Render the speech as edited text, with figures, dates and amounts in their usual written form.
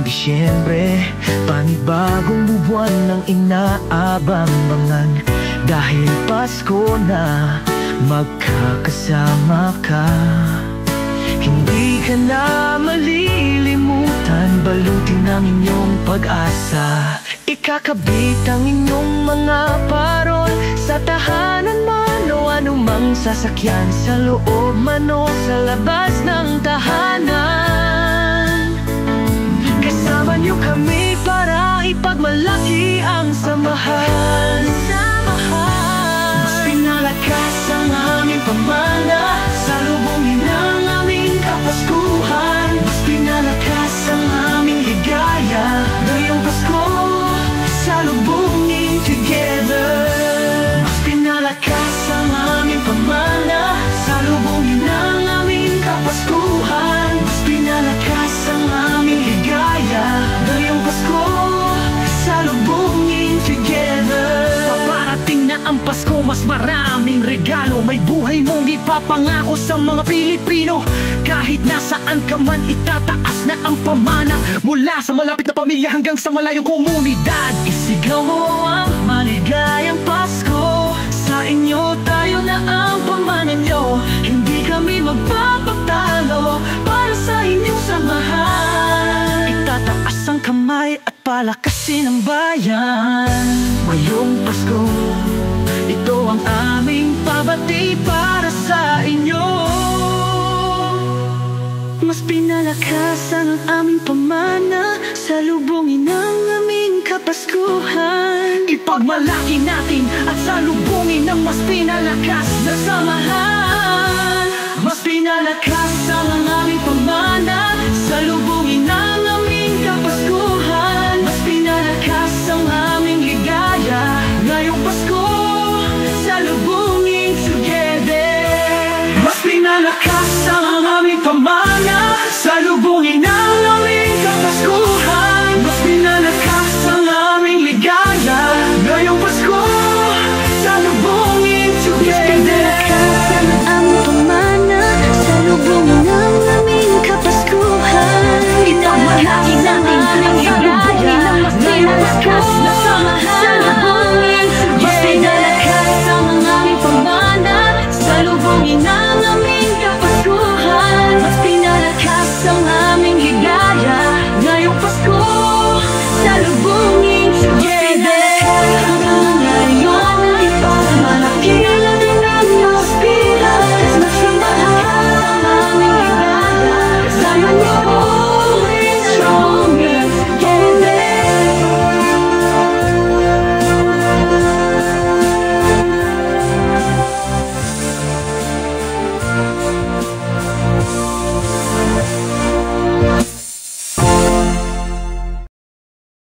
Disyembre, panibagong buwan ng inaabang-bangan. Dahil Pasko na, magkakasama ka. Hindi ka na malilimutan, balutin ang inyong pag-asa. Ikakabit ang inyong mga parol sa tahanan man o anumang sasakyan, sa loob man o sa labas ng tahanan. Kasama niyo kami para ipagmalaki ang samahan. Mas pinalakas ang aming pamana, salubungin ang aming Kapaskuhan. Mas pinalakas ang aming higaya, ngayong Pasko, salubungin together. Mas pinalakas ang aming pamana, salubungin ang aming Kapaskuhan. Mas pinalakas ang aming higaya, ngayong Pasko, salubungin together. Paparating na ang Pasko, mas maraming regalo, may buhay mong ipapangako sa mga Pilipino. Kahit nasaan ka man, itataas na ang pamana, mula sa malapit na pamilya hanggang sa malayong komunidad. Isigaw mo ang maligayang Pasko, sa inyo tayo na ang pamana nyo. Hindi kami magpapatalo para sa inyong samahan. Itataas ang kamay at palakasin ang bayan. Ngayong Pasko, ito ang aming pabati para sa inyo. Mas pinalakasan ang aming pamana, salubungin ang aming Kapaskuhan. Ipagmalaki natin at salubungin ang mas pinalakas na samahan. Mas pinalakas ang aming pamana, salubungin